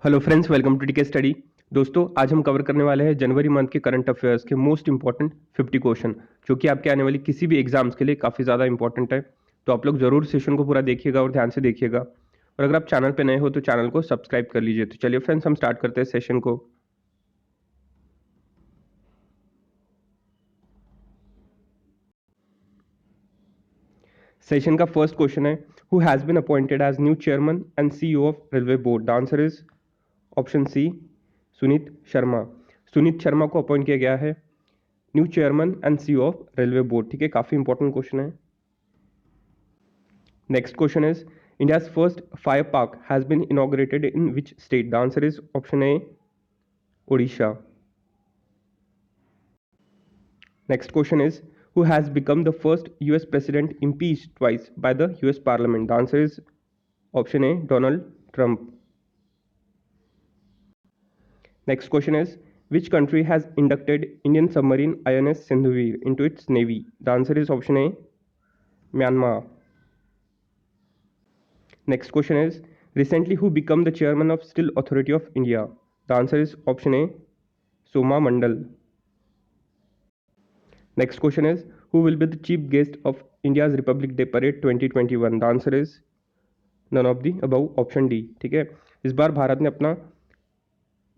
Hello friends, welcome to टीके study. दोस्तों, आज हम कवर करने वाले हैं जनवरी मंथ के करंट अफेयर्स के मोस्ट इंपॉर्टेंट 50 क्वेश्चन, जो कि आपके आने वाली किसी भी एग्जाम्स के लिए काफ़ी ज़्यादा इंपॉर्टेंट है। तो आप लोग जरूर सेशन को पूरा देखिएगा और ध्यान से देखिएगा। और अगर आप चैनल पे नए हो तो चैनल को सब्सक्राइब कर लीजिए। तो चलिए फ्रेंड्स, हम स्टार्ट करते हैं सेशन को। सेशन का फर्स्ट क्वेश्चन है, who has been appointed as new chairman and CEO of railway board. The answer is option C, Sunit Sharma. Sunit Sharma को अपॉइंट किया गया है new chairman and CEO of railway board. ठीक है, काफ़ी इंपॉर्टेंट क्वेश्चन है। Next question is, India's first fire park has been inaugurated in which state. The answer is option A, Odisha. Next question is, who has become the first US president impeached twice by the US Parliament? The answer is option A, Donald Trump. Next question is, which country has inducted Indian submarine INS Sindhuveer into its navy? The answer is option A, Myanmar. Next question is, recently who became the chairman of Steel Authority of India? The answer is option A, Soma Mandal. Next question is, who will be the chief guest of India's Republic Day Parade 2021? The answer is none of the above, option D. ठीक है, इस बार भारत ने अपना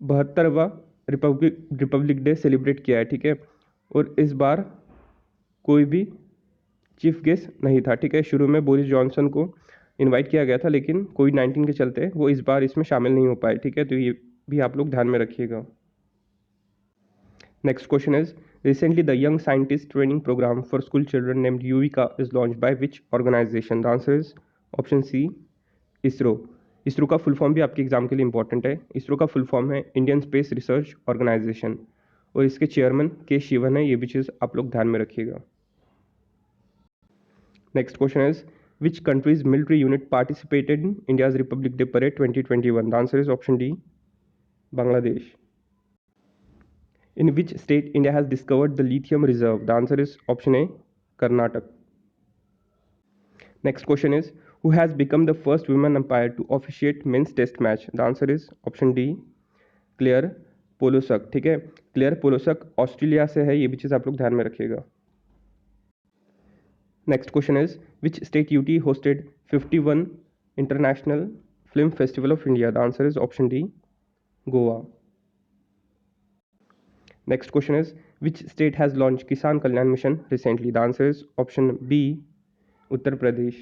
72वां Republic day celebrate किया है। ठीक है, और इस बार कोई भी चीफ गेस्ट नहीं था। ठीक है, शुरू में बोरिस जॉनसन को इनवाइट किया गया था, लेकिन कोविड-19 के चलते वो इस बार इसमें शामिल नहीं हो पाए। ठीक है, तो ये भी आप लोग ध्यान में रखिएगा। Next question is, recently the young scientist training program for school children named Yuvika is launched by which organization? The answer is option C, ISRO. ISRO का फुल फॉर्म भी आपके एग्जाम के लिए इंपॉर्टेंट है। इसरो का फुल फॉर्म है इंडियन स्पेस रिसर्च ऑर्गेनाइजेशन, और इसके चेयरमैन के शिवन है। ये भी चीज़ आप लोग ध्यान में रखिएगा। Next question is, which countries military unit participated in India's Republic day parade 2021? The answer is option D, Bangladesh. In which state India has discovered the lithium reserve? The answer is option A, Karnataka. Next question is, who has become the first women umpire to officiate men's test match? The answer is option D, Claire Polosak. ठीक है, clear Polosak Australia से है। ये भी चीज़ आप लोग ध्यान में रखिएगा। Next question is, which state UT hosted 51 international film festival of India? The answer is option D, Goa. Next question is, which state has launched Kisan Kalyan Mission recently? The answer is option B, Uttar Pradesh.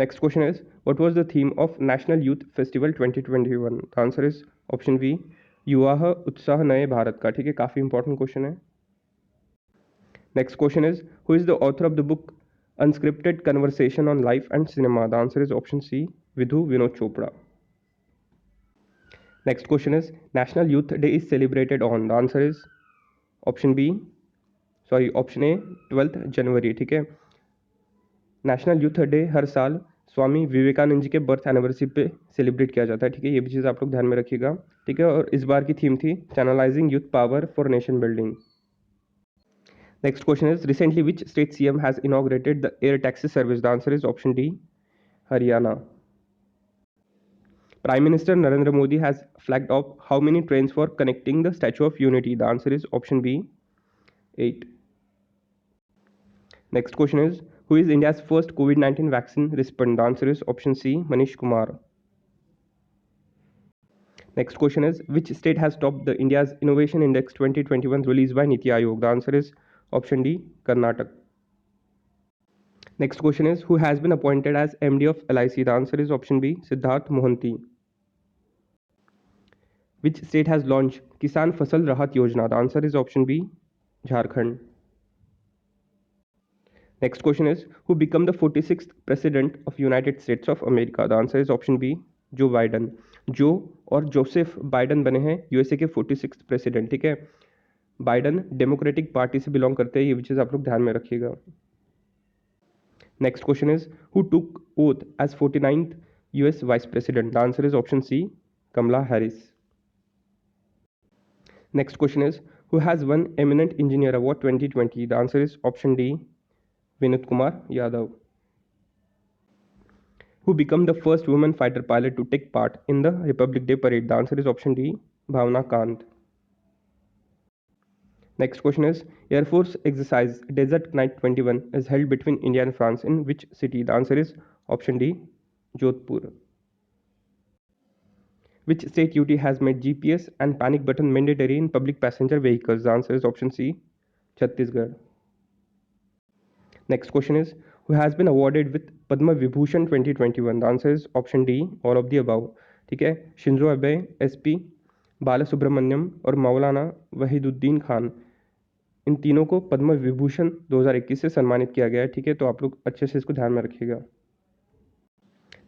Next question is, what was the theme of National Youth Festival 2021? The answer is option B, युवाह उत्साह नए भारत का। ठीक है, काफ़ी important question है। Next question is, who is the author of the book unscripted conversation on life and cinema? The answer is option C, Vidhu Vinod Chopra. Next question is, National Youth Day is celebrated on? The answer is option B, option A, 12th जनवरी। ठीक है, national youth day हर साल स्वामी विवेकानंद जी के birth anniversary पे celebrate किया जाता है। ठीक है, ये भी चीज़ आप लोग ध्यान में रखिएगा। ठीक है, और इस बार की थीम थी channelising youth power for nation building. Next question is, recently which state CM has inaugurated the air taxi service? The answer is option D, Haryana. Prime Minister Narendra Modi has flagged off how many trains for connecting the Statue of Unity? The answer is option B, 8. Next question is, who is India's first COVID-19 vaccine recipient? The answer is option C, Manish Kumar. Next question is, which state has topped the India's Innovation Index 2021 released by Niti Aayog? The answer is option D, Karnataka. Next question is, who has been appointed as MD of LIC? The answer is option B, Siddharth Mohanty. Which state has launched Kisan Fasal Rahat Yojana? The answer is option B, Jharkhand. Next question is, who became the 46th president of United States of America? The answer is option B, जो Biden. जो और Joseph Biden बने हैं USA के 46th president. ठीक है, Biden democratic party से belong करते हैं। ये भी चीज़ आप लोग ध्यान में रखिएगा। Next question is, who took oath as 49th US vice president? The answer is option C, Kamala Harris. Next question is, who has won Eminent Engineer Award 2020? The answer is option D, Vinod Kumar Yadav. Who became the first woman fighter pilot to take part in the Republic Day parade? The answer is option D, Bhavna Kant. Next question is, Air Force exercise Desert Night 21 is held between India and France in which city? The answer is option D, Jodhpur. Which state UT has made GPS and panic button mandatory in public passenger vehicles? The answer is option C, Chhattisgarh. Next question is, who has been awarded with Padma Vibhushan 2021? The answer is option D, all of the above. ठीक है, Shinzo Abe, SP बाला सुब्रमण्यम और मौलाना वहीदुद्दीन खान, इन तीनों को पद्म विभूषण 2021 से सम्मानित किया गया है। ठीक है, तो आप लोग अच्छे से इसको ध्यान में रखिएगा।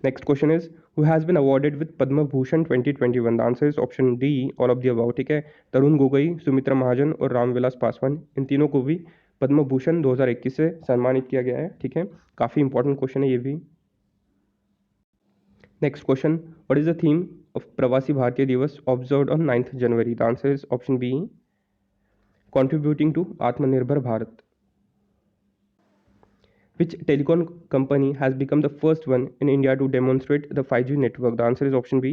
Next question is, who has been awarded with Padma Bhushan 2021? The answer is option D, all of the above. ठीक है, तरुण गोगोई, सुमित्रा महाजन और रामविलास पासवान, इन तीनों को भी पद्म भूषण 2021 से सम्मानित किया गया है। ठीक है, काफ़ी इंपॉर्टेंट क्वेश्चन है ये भी। Next question, what is the theme of Pravasi Bharatiya Divas observed on 9th January? The answer is option B, contributing to Atmanirbhar Bharat. Which telecom company has become the first one in India to demonstrate the 5G network? The answer is option B,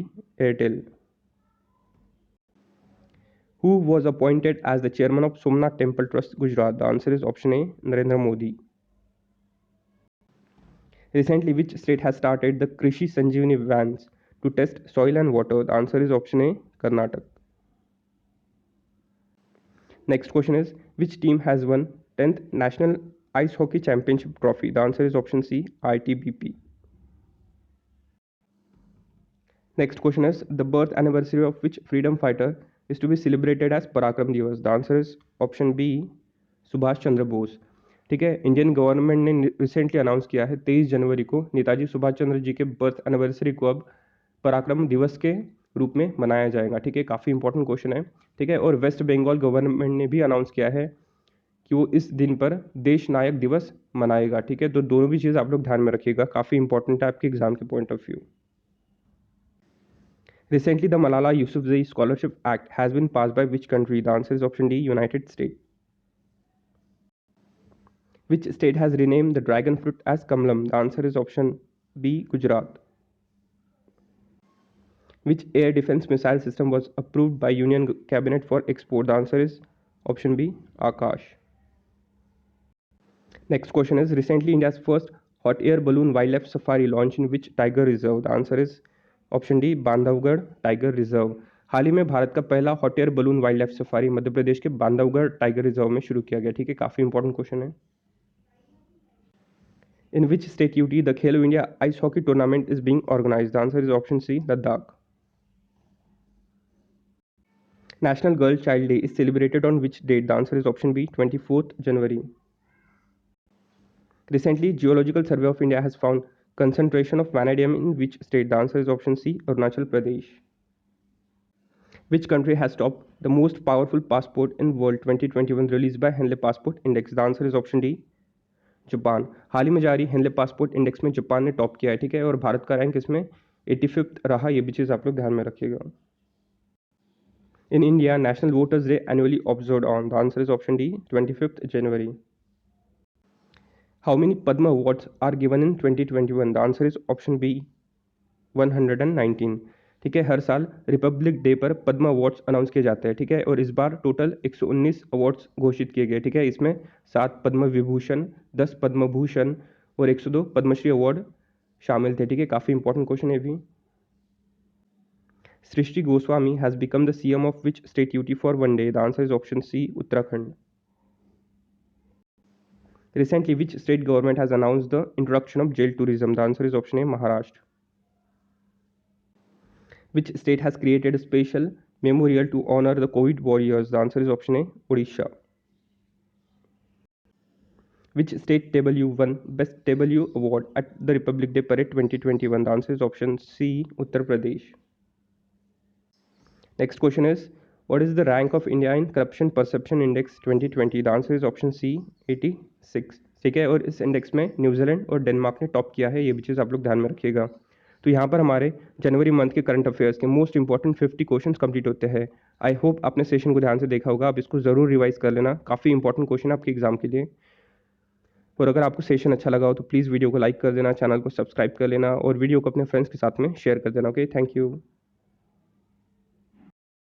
Airtel. Who was appointed as the chairman of Somnath Temple Trust, Gujarat? The answer is option A, Narendra Modi. Recently, which state has started the Krishi Sanjeevani vans to test soil and water? The answer is option A, Karnataka. Next question is, which team has won 10th National Ice Hockey Championship trophy? The answer is option C, ITBP. Next question is, the birth anniversary of which freedom fighter is to be celebrated as Parakram Divas? The answer is option B, Subhash Chandra Bose. ठीक है, Indian government ने recently announce किया है 23 जनवरी को नेताजी सुभाष चंद्र जी के birth anniversary को अब पराक्रम दिवस के रूप में मनाया जाएगा। ठीक है, काफ़ी इंपॉर्टेंट क्वेश्चन है। ठीक है, और वेस्ट बंगाल गवर्नमेंट ने भी अनाउंस किया है कि वो इस दिन पर देश नायक दिवस मनाएगा। ठीक है, तो दोनों भी चीज़ आप लोग ध्यान में रखिएगा, काफ़ी इंपॉर्टेंट है आपके एग्जाम के point of view. Recently, the Malala Yousafzai Scholarship Act has been passed by which country? The answer is option D, United States. Which state has renamed the dragon fruit as Kamlam? The answer is option B, Gujarat. Which air defense missile system was approved by Union Cabinet for export? The answer is option B, Akash. Next question is, recently India's first hot air balloon wildlife safari launched in which tiger reserve? The answer is option D, Bandhavgarh tiger reserve. हाल ही में भारत का पहला hot air balloon wildlife safari Madhya Pradesh के Bandhavgarh tiger reserve में शुरू किया गया। ठीक है, काफी इंपॉर्टेंट क्वेश्चन है। In which state UT the Khelo India ice hockey tournament is being organised? The answer is option C, Ladakh. National girl child day is celebrated on which date? The answer is option B, 24th January. Recently, Geological Survey of India has found concentration of vanadium in which state? The answer is option C, Arunachal Pradesh. Which country has topped the most powerful passport in world 2021 released by Henley Passport Index? The answer is option D, Japan. हाल ही में जारी Henley passport index में जापान ने top किया है। ठीक है, और भारत का रैंक इसमें 85th रहा, ये भी चीज़ आप लोग ध्यान में रखिएगा। In India national voters day annually observed on? The answer is option D, 25th January. How many Padma Awards are given in 2021? The answer is option B, 119। ठीक है, हर साल रिपब्लिक डे पर पद्मा अवार्ड्स अनाउंस किए जाते हैं। ठीक है, और इस बार टोटल 119 अवार्ड्स घोषित किए गए। ठीक है, इसमें 7 पद्म विभूषण, 10 पद्म भूषण और 102 पद्मश्री अवार्ड शामिल थे। ठीक है, काफ़ी इंपॉर्टेंट क्वेश्चन है भी। Srishti Goswami has become the CM of which state UT for one day? The answer is option C, Uttarakhand. Recently, which state government has announced the introduction of jail tourism? The answer is option A, Maharashtra. Which state has created a special memorial to honor the COVID warriors? The answer is option A, Odisha. Which state table U won Best Table U Award at the Republic Day Parade 2021? The answer is option C, Uttar Pradesh. Next question is, what is the rank of India in Corruption Perception Index 2020? The answer is option C, 86। ठीक है, और इस index में New Zealand और Denmark ने top किया है, ये भी चीज़ आप लोग ध्यान में रखिएगा। तो यहाँ पर हमारे जनवरी मंथ के करंट अफेयर्स के मोस्ट इंपॉर्टेंट 50 क्वेश्चन कंप्लीट होते हैं। आई होप आपने सेशन को ध्यान से देखा होगा, आप इसको ज़रूर रिवाइज कर लेना, काफ़ी इंपॉर्टेंट क्वेश्चन आपके एग्जाम के लिए। और अगर आपको सेशन अच्छा लगा हो तो प्लीज़ वीडियो को लाइक कर देना, चैनल को सब्सक्राइब कर लेना और वीडियो को अपने फ्रेंड्स के साथ में शेयर कर देना। Okay, thank you.